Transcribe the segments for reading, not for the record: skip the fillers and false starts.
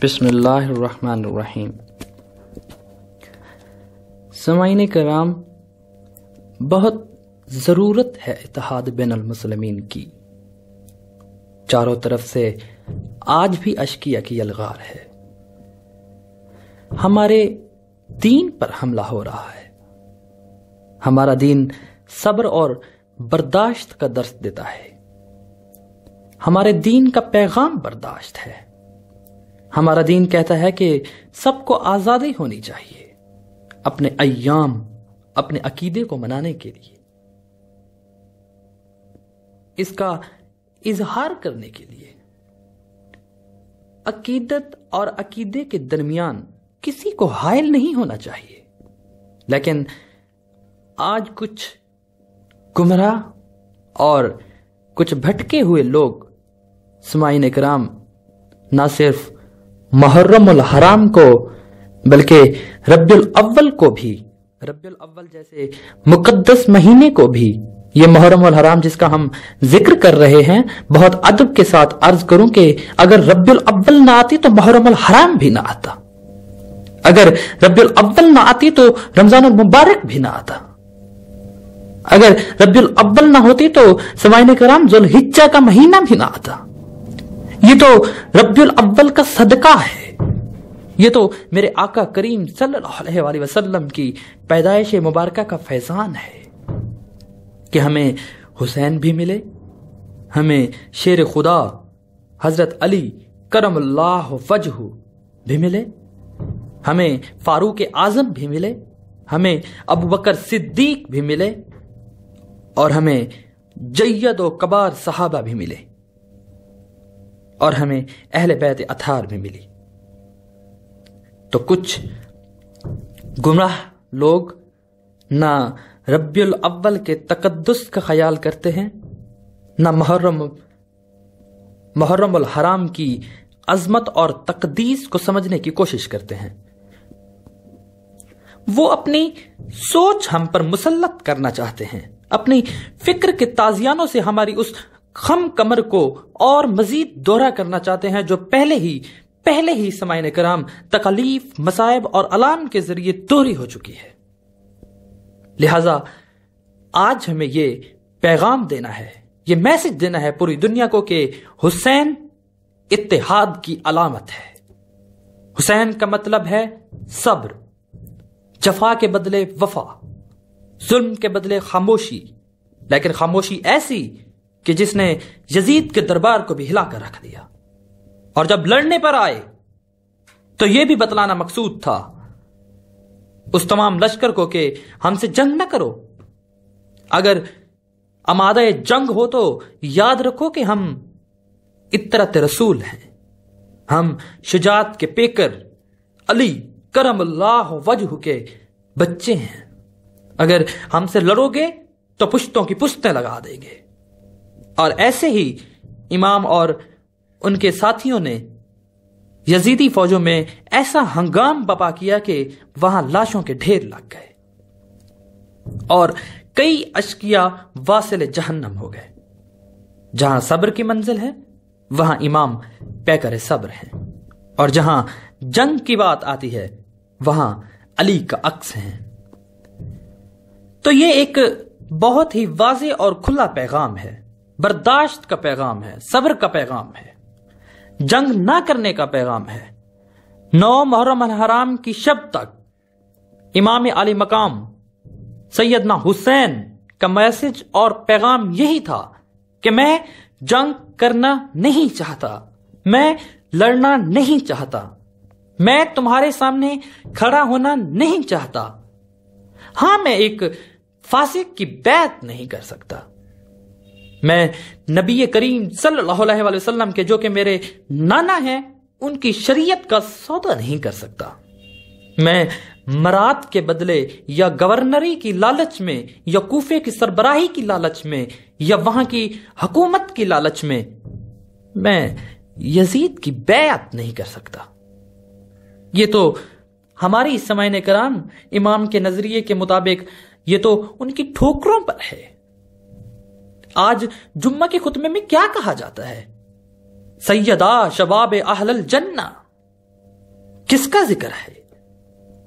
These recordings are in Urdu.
بسم اللہ الرحمن الرحیم۔ سامعین کرام، بہت ضرورت ہے اتحاد بین المسلمین کی۔ چاروں طرف سے آج بھی اشکیہ کی یلغار ہے۔ ہمارے دین پر حملہ ہو رہا ہے۔ ہمارا دین صبر اور برداشت کا درس دیتا ہے۔ ہمارے دین کا پیغام برداشت ہے۔ ہمارا دین کہتا ہے کہ سب کو آزادی ہونی چاہیے اپنے ایام، اپنے عقیدے کو منانے کے لیے، اس کا اظہار کرنے کے لیے۔ عقیدت اور عقیدے کے درمیان کسی کو حائل نہیں ہونا چاہیے۔ لیکن آج کچھ گمراہ اور کچھ بھٹکے ہوئے لوگ سامعین کرام نہ صرف محرم الحرام کو بلکہ ربیع الاول کو بھی، ربیع الاول جیسے مقدس مہینے کو بھی، یہ محرم الحرام جس کا ہم ذکر کر رہے ہیں، بہت ادب کے ساتھ عرض کروں کہ اگر ربیع الاول نہ آتی تو محرم الحرام بھی نہ آتا، اگر ربیع الاول نہ آتی تو رمضان المبارک بھی نہ آتا، اگر ربیع الاول نہ ہوتی تو سامعین کرام ذوالحجہ کا مہینہ بھی نہ آتا۔ یہ تو ربیع الاول کا صدقہ ہے، یہ تو میرے آقا کریم صلی اللہ علیہ وآلہ وسلم کی پیدائش مبارکہ کا فیضان ہے کہ ہمیں حسین بھی ملے، ہمیں شیر خدا حضرت علی کرم اللہ وجہ بھی ملے، ہمیں فاروق اعظم بھی ملے، ہمیں ابوبکر صدیق بھی ملے، اور ہمیں جید و کبار صحابہ بھی ملے، اور ہمیں اہل بیت اطہار بھی ملی۔ تو کچھ گمراہ لوگ نہ ربیع الاول کے تقدس کا خیال کرتے ہیں، نہ محرم الحرام کی عظمت اور تقدیس کو سمجھنے کی کوشش کرتے ہیں۔ وہ اپنی سوچ ہم پر مسلط کرنا چاہتے ہیں، اپنی فکر کے تازیانوں سے ہماری اس خم کمر کو اور مزید دوہرا کرنا چاہتے ہیں جو پہلے ہی سامعین کرام تکالیف، مصائب اور الام کے ذریعے دوہری ہو چکی ہے۔ لہذا آج ہمیں یہ پیغام دینا ہے، یہ میسج دینا ہے پوری دنیا کو کہ حسین اتحاد کی علامت ہے۔ حسین کا مطلب ہے صبر، جفا کے بدلے وفا، ظلم کے بدلے خاموشی، لیکن خاموشی ایسی کہ جس نے یزید کے دربار کو بھی ہلا کر رکھ دیا۔ اور جب لڑنے پر آئے تو یہ بھی بتلانا مقصود تھا اس تمام لشکر کو کہ ہم سے جنگ نہ کرو، اگر آمادہ جنگ ہو تو یاد رکھو کہ ہم اطرت رسول ہیں، ہم شجاعت کے پیکر علی کرم اللہ وجہ کے بچے ہیں، اگر ہم سے لڑو گے تو پشتوں کی پشتیں لگا دیں گے۔ اور ایسے ہی امام اور ان کے ساتھیوں نے یزیدی فوجوں میں ایسا ہنگام بپا کیا کہ وہاں لاشوں کے ڈھیر لگ گئے اور کئی اشقیاء واصل جہنم ہو گئے۔ جہاں صبر کی منزل ہے وہاں امام پیکر صبر ہیں، اور جہاں جنگ کی بات آتی ہے وہاں علی کا عکس ہیں۔ تو یہ ایک بہت ہی واضح اور کھلا پیغام ہے، برداشت کا پیغام ہے، صبر کا پیغام ہے، جنگ نہ کرنے کا پیغام ہے۔ 9 محرم الحرام کی شب تک امام علی مقام سیدنا حسین کا میسج اور پیغام یہی تھا کہ میں جنگ کرنا نہیں چاہتا، میں لڑنا نہیں چاہتا، میں تمہارے سامنے کھڑا ہونا نہیں چاہتا۔ ہاں، میں ایک فاسق کی بیعت نہیں کر سکتا، میں نبی کریم صلی اللہ علیہ وآلہ وسلم کے جو کہ میرے نانا ہیں ان کی شریعت کا سودا نہیں کر سکتا، میں مراد کے بدلے یا گورنری کی لالچ میں یا کوفے کی سربراہی کی لالچ میں یا وہاں کی حکومت کی لالچ میں یزید کی بیعت نہیں کر سکتا۔ یہ تو ہماری سامعین کرام امام کے نظریے کے مطابق یہ تو ان کی ٹھوکروں پر ہے۔ آج جمعہ کے خطبے میں کیا کہا جاتا ہے؟ سیدہ شباب اہل الجنہ، کس کا ذکر ہے؟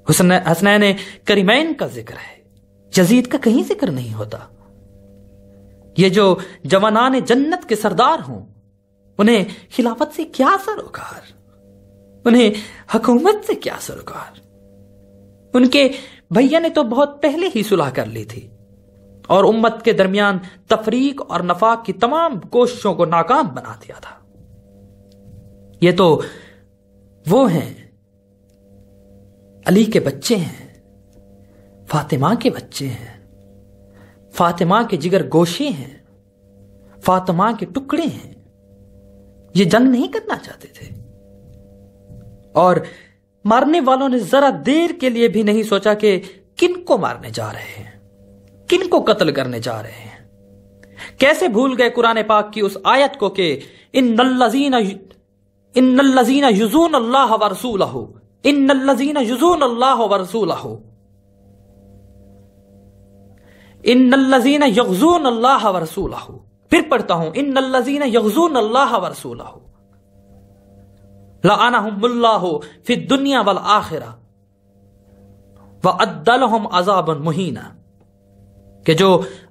حسنین کریمین کا ذکر ہے، یزید کا کہیں ذکر نہیں ہوتا۔ یہ جو جوانان جنت کے سردار ہوں، انہیں خلافت سے کیا سروکار، انہیں حکومت سے کیا سروکار؟ ان کے بھیا نے تو بہت پہلے ہی صلح کر لی تھی اور امت کے درمیان تفریق اور نفاق کی تمام کوششوں کو ناکام بنا دیا تھا۔ یہ تو وہ ہیں، علی کے بچے ہیں، فاطمہ کے بچے ہیں، فاطمہ کے جگر گوشے ہیں، فاطمہ کے ٹکڑے ہیں۔ یہ جنگ نہیں کرنا چاہتے تھے، اور مارنے والوں نے ذرا دیر کے لیے بھی نہیں سوچا کہ کن کو مارنے جا رہے ہیں، کن کو قتل کرنے جا رہے ہیں۔ کیسے بھول گئے قرآن پاک کی اس آیت کو کہ ان الذین یؤذون اللہ ورسولہ، ان الذین یؤذون اللہ ورسولہ، ان الذین یغزون اللہ ورسولہ۔ پھر پڑھتا ہوں، ان الذین یغزون اللہ ورسولہ لعنہم اللہ فی الدنیا والآخرہ وأعد لہم عذابا مہینا، کہ جو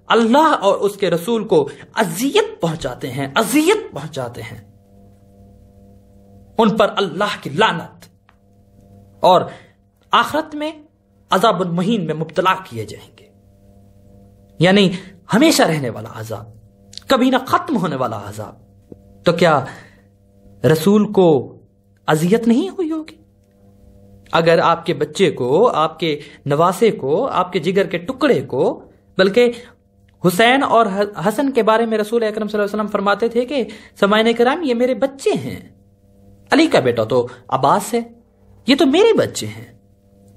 اللہ اور اس کے رسول کو اذیت پہنچاتے ہیں، اذیت پہنچاتے ہیں، ان پر اللہ کی لعنت، اور آخرت میں عذاب المہین میں مبتلا کیے جائیں گے۔ یعنی ہمیشہ رہنے والا عذاب، کبھی نہ ختم ہونے والا عذاب۔ تو کیا رسول کو اذیت نہیں ہوئی ہوگی؟ اگر آپ کے بچے کو، آپ کے نواسے کو، آپ کے جگر کے ٹکڑے کو، بلکہ حسین اور حسن کے بارے میں رسول اکرم صلی اللہ علیہ وسلم فرماتے تھے کہ سامعین کرام یہ میرے بچے ہیں، علی کا بیٹا تو عباس ہے، یہ تو میرے بچے ہیں۔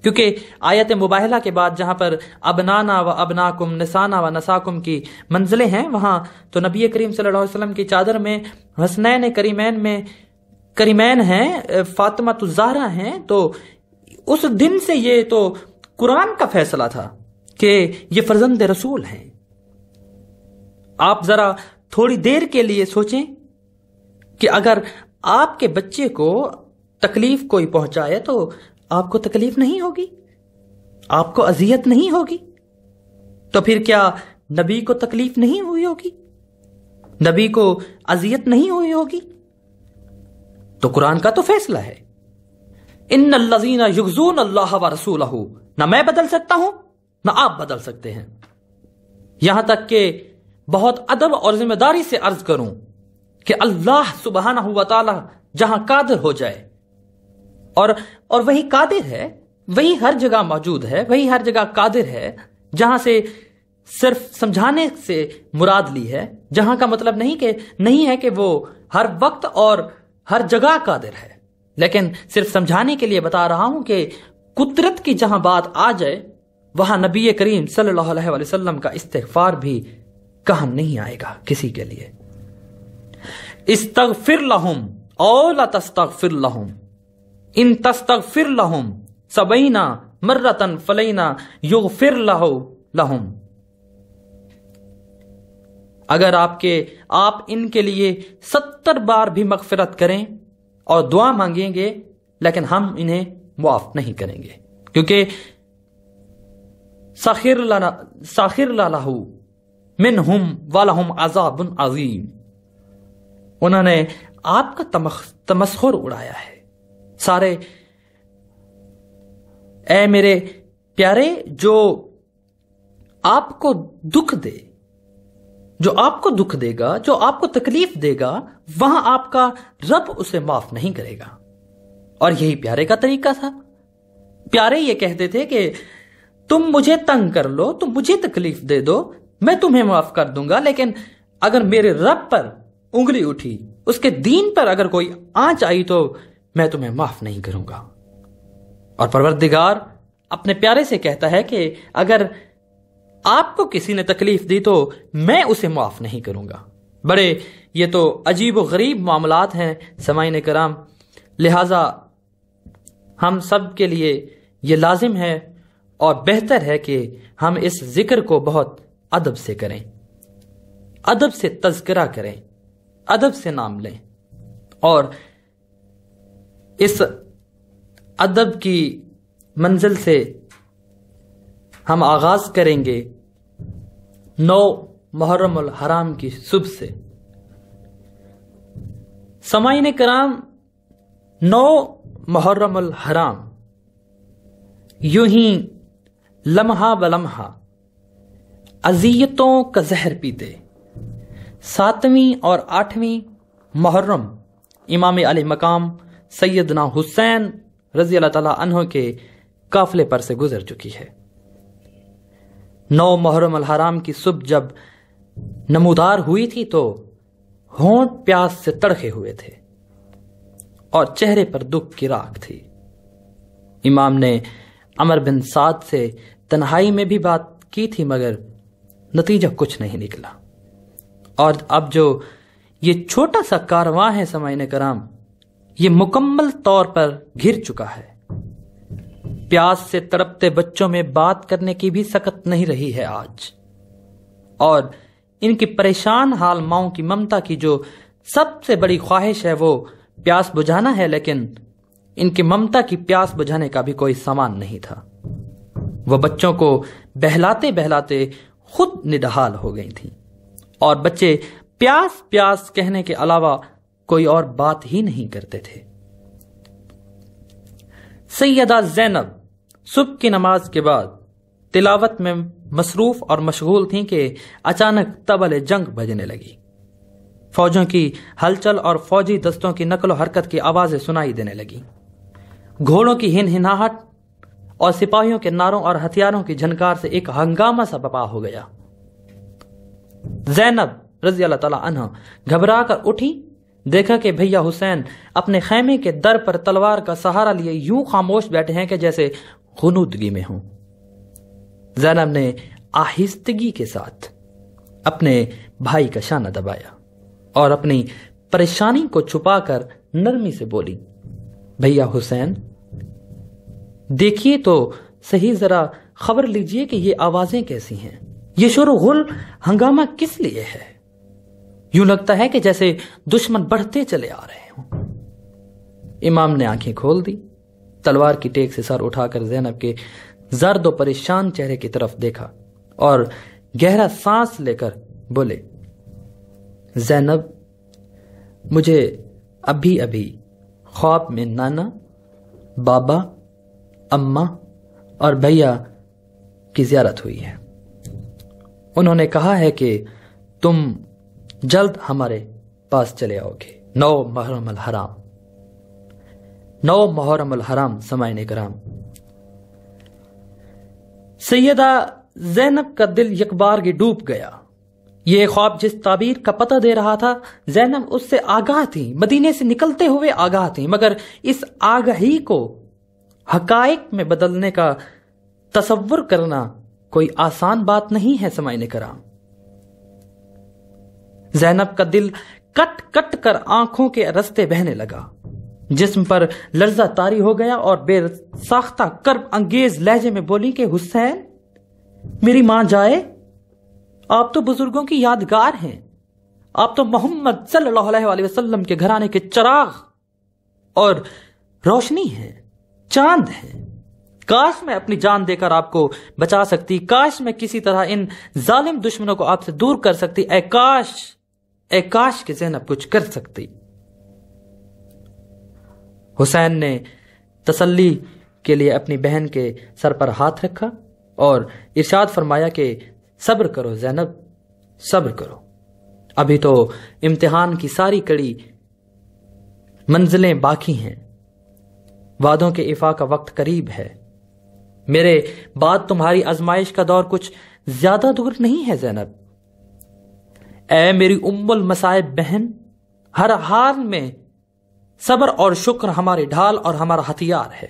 کیونکہ آیت مباہلہ کے بعد جہاں پر ابنانا و ابناکم، نسانا و نساکم کی منزلیں ہیں، وہاں تو نبی کریم صلی اللہ علیہ وسلم کی چادر میں حسنین کریمین ہیں، فاطمہ الزہرا ہیں۔ تو اس دن سے یہ تو قرآن کا فیصلہ تھا کہ یہ فرزند رسول ہیں۔ آپ ذرا تھوڑی دیر کے لیے سوچیں کہ اگر آپ کے بچے کو تکلیف کوئی پہنچائے تو آپ کو تکلیف نہیں ہوگی، آپ کو اذیت نہیں ہوگی، تو پھر کیا نبی کو تکلیف نہیں ہوئی ہوگی، نبی کو اذیت نہیں ہوئی ہوگی؟ تو قرآن کا تو فیصلہ ہے، ان الذین یغزون اللہ ورسولہ، نہ میں بدل سکتا ہوں نہ آپ بدل سکتے ہیں۔ یہاں تک کہ بہت ادب اور ذمہ داری سے عرض کروں کہ اللہ سبحانہ و تعالی جہاں قادر ہو جائے، اور وہی قادر ہے، وہی ہر جگہ موجود ہے، وہی ہر جگہ قادر ہے، جہاں سے صرف سمجھانے سے مراد لی ہے، جہاں کا مطلب نہیں ہے کہ وہ ہر وقت اور ہر جگہ قادر ہے، لیکن صرف سمجھانے کے لیے بتا رہا ہوں کہ قدرت کی جہاں بات آ جائے وہاں نبی کریم صلی اللہ علیہ وسلم کا استغفار بھی کام نہیں آئے گا کسی کے لیے۔ استغفر لہم او لا تستغفر لہم ان تستغفر لہم 70 مرۃ فلن یغفر لہم۔ اگر آپ ان کے لیے 70 بار بھی مغفرت کریں اور دعا مانگیں گے، لیکن ہم انہیں معاف نہیں کریں گے، کیونکہ ساخر لہ منہم ولہم عذاب عظیم، انہوں نے آپ کا تمسخر اڑایا ہے۔ سارے اے میرے پیارے، جو آپ کو دکھ دے، جو آپ کو دکھ دے گا، جو آپ کو تکلیف دے گا، وہاں آپ کا رب اسے معاف نہیں کرے گا۔ اور یہی پیارے کا طریقہ تھا۔ پیارے یہ کہتے تھے کہ تم مجھے تنگ کر لو، تم مجھے تکلیف دے دو، میں تمہیں معاف کر دوں گا، لیکن اگر میرے رب پر انگلی اٹھی، اس کے دین پر اگر کوئی آنچ آئی تو میں تمہیں معاف نہیں کروں گا۔ اور پروردگار اپنے پیارے سے کہتا ہے کہ اگر آپ کو کسی نے تکلیف دی تو میں اسے معاف نہیں کروں گا۔ بڑے یہ تو عجیب و غریب معاملات ہیں سامعین کرام، لہذا ہم سب کے لیے یہ لازم ہے اور بہتر ہے کہ ہم اس ذکر کو بہت ادب سے کریں، ادب سے تذکرہ کریں، ادب سے نام لیں، اور اس ادب کی منزل سے ہم آغاز کریں گے 9 محرم الحرام کی صبح سے۔ سامعین کرام، 9 محرم الحرام یوں ہی لمحہ بلمحہ اذیتوں کا زہر پیتے 7ویں اور 8ویں محرم امام علی مقام سیدنا حسین رضی اللہ تعالیٰ عنہ کے قافلے پر سے گزر چکی ہے۔ 9 محرم الحرام کی صبح جب نمودار ہوئی تھی تو ہونٹ پیاس سے تڑکے ہوئے تھے اور چہرے پر دکھ کی راکھ تھی۔ امام نے عمر بن سعد سے تنہائی میں بھی بات کی تھی مگر نتیجہ کچھ نہیں نکلا، اور اب جو یہ چھوٹا سا کارواں ہے سامعین کرام، یہ مکمل طور پر گھر چکا ہے۔ پیاس سے تڑپتے بچوں میں بات کرنے کی بھی سکت نہیں رہی ہے آج، اور ان کی پریشان حال ماؤں کی ممتا کی جو سب سے بڑی خواہش ہے وہ پیاس بجھانا ہے، لیکن ان کی ممتا کی پیاس بجھانے کا بھی کوئی سامان نہیں تھا۔ وہ بچوں کو بہلاتے بہلاتے خود نڈھال ہو گئی تھیں، اور بچے پیاس پیاس کہنے کے علاوہ کوئی اور بات ہی نہیں کرتے تھے۔ سیدہ زینب صبح کی نماز کے بعد تلاوت میں مصروف اور مشغول تھیں کہ اچانک طبل جنگ بجنے لگی۔ فوجوں کی ہلچل اور فوجی دستوں کی نقل و حرکت کی آوازیں سنائی دینے لگی۔ گھوڑوں کی ہنہناہٹ اور سپاہیوں کے نعروں اور ہتھیاروں کی جھنکار سے ایک ہنگامہ سا برپا ہو گیا۔ زینب رضی اللہ تعالی عنہ گھبرا کر اٹھی، دیکھا کہ بھیا حسین اپنے خیمے کے در پر تلوار کا سہارا لیے یوں خاموش بیٹھے ہیں کہ جیسے غنودگی میں ہوں۔ زینب نے آہستگی کے ساتھ اپنے بھائی کا شانہ دبایا اور اپنی پریشانی کو چھپا کر نرمی سے بولی، بھیا حسین دیکھیے تو صحیح، ذرا خبر لیجئے کہ یہ آوازیں کیسی ہیں، یہ شور و غل ہنگامہ کس لیے ہے؟ یوں لگتا ہے کہ جیسے دشمن بڑھتے چلے آ رہے ہوں۔ امام نے آنکھیں کھول دی، تلوار کی ٹیک سے سر اٹھا کر زینب کے زرد و پریشان چہرے کی طرف دیکھا اور گہرا سانس لے کر بولے، زینب مجھے ابھی ابھی خواب میں نانا، بابا، اماں اور بھیا کی زیارت ہوئی ہے۔ انہوں نے کہا ہے کہ تم جلد ہمارے پاس چلے آؤ گے۔ 9 محرم الحرام، 9 محرم الحرام سامعین کرام، سیدہ زینب کا دل یک بارگی ڈوب گیا۔ یہ خواب جس تعبیر کا پتہ دے رہا تھا، زینب اس سے آگاہ تھی، مدینے سے نکلتے ہوئے آگاہ تھی، مگر اس آگاہی کو حقائق میں بدلنے کا تصور کرنا کوئی آسان بات نہیں ہے سامعین کرام۔ زینب کا دل کٹ کٹ کر آنکھوں کے رستے بہنے لگا، جسم پر لرزہ طاری ہو گیا اور بے ساختہ کرب انگیز لہجے میں بولی کہ حسین میری ماں جائے، آپ تو بزرگوں کی یادگار ہیں، آپ تو محمد صلی اللہ علیہ وسلم کے گھرانے کے چراغ اور روشنی ہیں، چاند ہیں۔ کاش میں اپنی جان دے کر آپ کو بچا سکتی، کاش میں کسی طرح ان ظالم دشمنوں کو آپ سے دور کر سکتی، اے کاش کہ زینب کچھ کر سکتی۔ حسین نے تسلی کے لیے اپنی بہن کے سر پر ہاتھ رکھا اور ارشاد فرمایا کہ صبر کرو زینب، صبر کرو، ابھی تو امتحان کی ساری کڑی منزلیں باقی ہیں، وعدوں کے ایفا کا وقت قریب ہے، میرے بعد تمہاری آزمائش کا دور کچھ زیادہ دور نہیں ہے زینب۔ اے میری ام المصائب بہن، ہر حال میں صبر اور شکر ہماری ڈھال اور ہمارا ہتھیار ہے،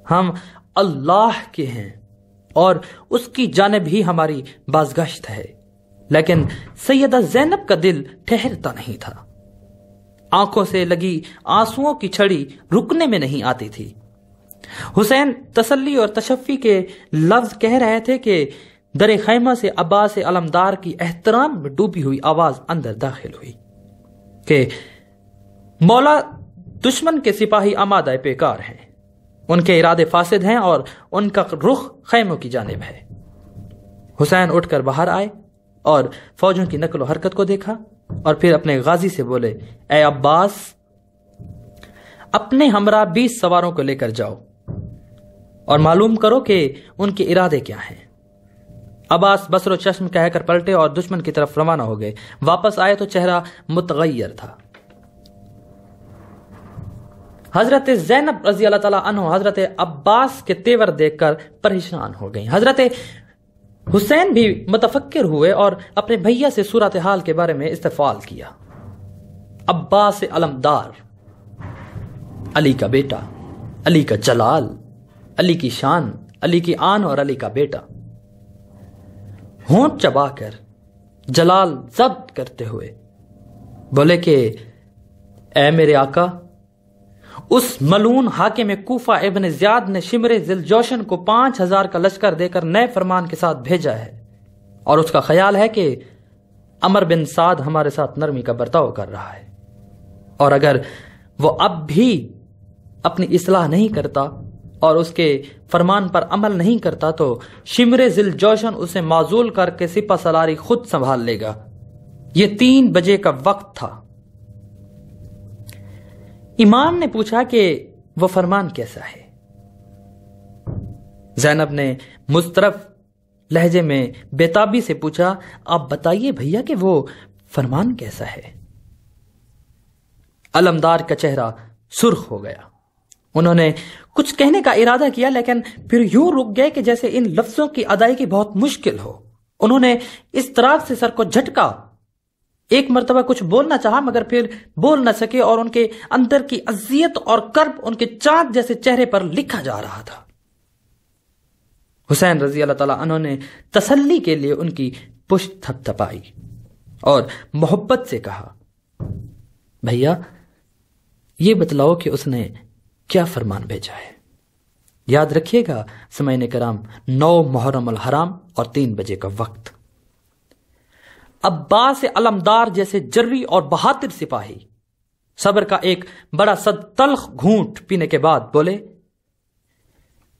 ہم اللہ کے ہیں اور اس کی جانب ہی ہماری بازگشت ہے۔ لیکن سیدہ زینب کا دل ٹھہرتا نہیں تھا، آنکھوں سے لگی آنسوؤں کی چھڑی رکنے میں نہیں آتی تھی۔ حسین تسلی اور تشفی کے لفظ کہہ رہے تھے کہ در خیمہ سے عباس علمدار کی احترام میں ڈوبی ہوئی آواز اندر داخل ہوئی کہ مولا دشمن کے سپاہی آمادہ پیکار ہیں، ان کے ارادے فاسد ہیں اور ان کا رخ خیموں کی جانب ہے۔ حسین اٹھ کر باہر آئے اور فوجوں کی نقل و حرکت کو دیکھا اور پھر اپنے غازی سے بولے، اے عباس، اپنے ہمراہ 20 سواروں کو لے کر جاؤ اور معلوم کرو کہ ان کے ارادے کیا ہیں۔ عباس بصر و چشم کہہ کر پلٹے اور دشمن کی طرف روانہ ہو گئے۔ واپس آئے تو چہرہ متغیر تھا۔ حضرت زینب رضی اللہ تعالیٰ عنہ حضرت عباس کے تیور دیکھ کر پریشان ہو گئیں۔ حضرت حسین بھی متفکر ہوئے اور اپنے بھیا سے صورتحال کے بارے میں استفسار کیا۔ عباس علمدار، علی کا بیٹا، علی کا جلال، علی کی شان، علی کی آن اور علی کا بیٹا، ہونٹ چبا کر جلال ضبط کرتے ہوئے بولے کہ اے میرے آقا، اس ملعون حاکم کوفہ ابن زیاد نے شمر ذی الجوشن کو 5000 کا لشکر دے کر نئے فرمان کے ساتھ بھیجا ہے اور اس کا خیال ہے کہ عمر بن سعد ہمارے ساتھ نرمی کا برتاؤ کر رہا ہے، اور اگر وہ اب بھی اپنی اصلاح نہیں کرتا اور اس کے فرمان پر عمل نہیں کرتا تو شمر ذی الجوشن اسے معزول کر کے سپہ سالاری خود سنبھال لے گا۔ یہ 3 بجے کا وقت تھا۔ امام نے پوچھا کہ وہ فرمان کیسا ہے؟ زینب نے مضطرب لہجے میں بےتابی سے پوچھا، آپ بتائیے بھیا کہ وہ فرمان کیسا ہے؟ علمدار کا چہرہ سرخ ہو گیا۔ انہوں نے کچھ کہنے کا ارادہ کیا لیکن پھر یوں رک گئے کہ جیسے ان لفظوں کی ادائیگی بہت مشکل ہو۔ انہوں نے اس طرح سے سر کو جھٹکا، ایک مرتبہ کچھ بولنا چاہا مگر پھر بول نہ سکے اور ان کے اندر کی اذیت اور کرب ان کے چاند جیسے چہرے پر لکھا جا رہا تھا۔ حسین رضی اللہ تعالیٰ عنہ نے تسلی کے لیے ان کی پشت تھپ تھپائی اور محبت سے کہا، بھیا یہ بتلاؤ کہ اس نے کیا فرمان بھیجا ہے؟ یاد رکھیے گا سامعین کرام، 9 محرم الحرام اور 3 بجے کا وقت۔ عباس علمدار جیسے جری اور بہادر سپاہی صبر کا ایک بڑا صد تلخ گھونٹ پینے کے بعد بولے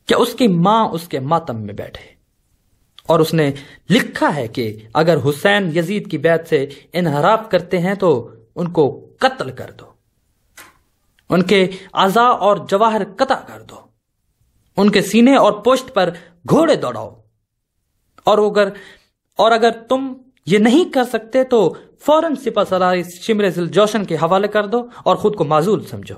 کہ اس کی ماں اس کے ماتم میں بیٹھے، اور اس نے لکھا ہے کہ اگر حسین یزید کی بیعت سے انحراف کرتے ہیں تو ان کو قتل کر دو، ان کے اعضاء اور جواہر قطع کر دو، ان کے سینے اور پشت پر گھوڑے دوڑاؤ، اور اگر تم یہ نہیں کر سکتے تو فوراً سپہ سالاری شمر ذی الجوشن کے حوالے کر دو اور خود کو معزول سمجھو۔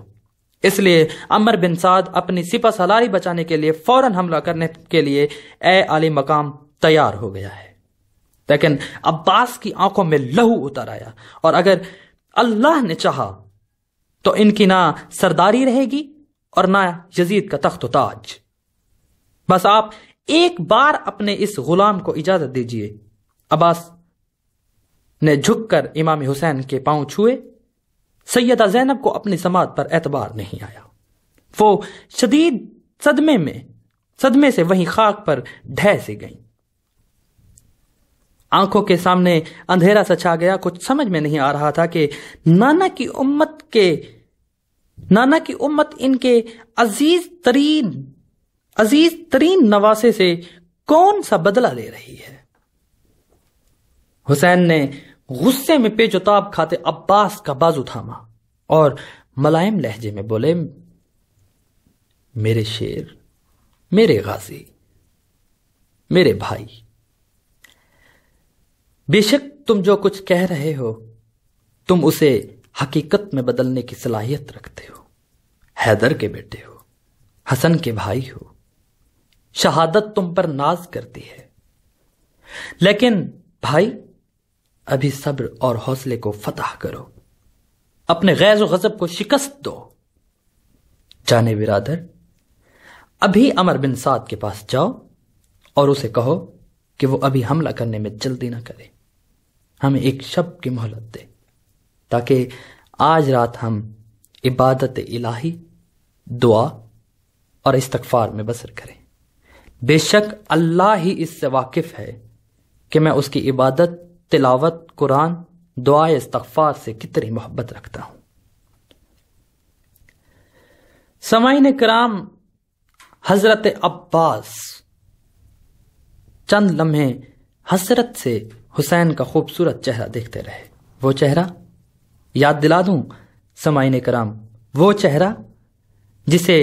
اس لیے عمر بن سعد اپنی سپہ سالاری بچانے کے لیے فوراً حملہ کرنے کے لیے اے علی مقام تیار ہو گیا ہے۔ لیکن عباس کی آنکھوں میں لہو اتر آیا، اور اگر اللہ نے چاہا تو ان کی نہ سرداری رہے گی اور نہ یزید کا تخت و تاج۔ بس آپ ایک بار اپنے اس غلام کو اجازت دیجئے۔ عباس نے جھک کر امام حسین کے پاؤں چھوئے۔ سیدہ زینب کو اپنی سماعت پر اعتبار نہیں آیا۔ وہ شدید صدمے سے وہیں خاک پر ڈھہ سے گئیں۔ آنکھوں کے سامنے اندھیرا سا چھا گیا۔ کچھ سمجھ میں نہیں آ رہا تھا کہ نانا کی امت ان کے عزیز ترین نواسے سے کون سا بدلہ لے رہی ہے۔ حسین نے غصے میں پیچ و تاب کھاتے عباس کا بازو تھاما اور ملائم لہجے میں بولے، میرے شیر، میرے غازی، میرے بھائی، بے شک تم جو کچھ کہہ رہے ہو تم اسے حقیقت میں بدلنے کی صلاحیت رکھتے ہو۔ حیدر کے بیٹے ہو، حسن کے بھائی ہو، شہادت تم پر ناز کرتی ہے، لیکن بھائی ابھی صبر اور حوصلے کو فتح کرو، اپنے غیظ و غضب کو شکست دو۔ جانے برادر، ابھی عمر بن سعد کے پاس جاؤ اور اسے کہو کہ وہ ابھی حملہ کرنے میں جلدی نہ کرے، ہمیں ایک شب کی مہلت دے تاکہ آج رات ہم عبادت الہی، دعا اور استغفار میں بسر کریں۔ بے شک اللہ ہی اس سے واقف ہے کہ میں اس کی عبادت، تلاوت قرآن، دعائے استغفار سے کتنی محبت رکھتا ہوں۔ سامعین کرام، حضرت عباس چند لمحے حسرت سے حسین کا خوبصورت چہرہ دیکھتے رہے۔ وہ چہرہ یاد دلا دوں سامعین کرام، وہ چہرہ جسے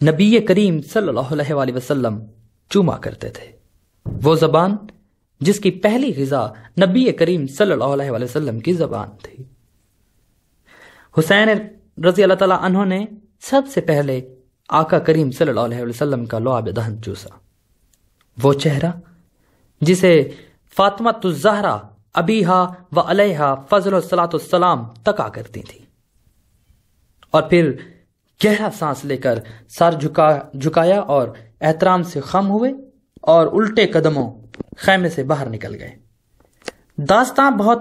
نبی کریم صلی اللہ علیہ وآلہ وسلم چوما کرتے تھے، وہ زبان جس کی پہلی غذا نبی کریم صلی اللہ علیہ وآلہ وسلم کی زبان تھی۔ حسین رضی اللہ تعالیٰ عنہ نے سب سے پہلے آقا کریم صلی اللہ علیہ وسلم کا لعاب دہن چوسا، وہ چہرہ جسے فاطمہ الزہرا ابیہا و علیہا فضل الصلاۃ والسلام تکا کرتی تھی، اور پھر گہرا سانس لے کر سر جھکایا اور احترام سے خم ہوئے اور الٹے قدموں خیمے سے باہر نکل گئے۔ داستان بہت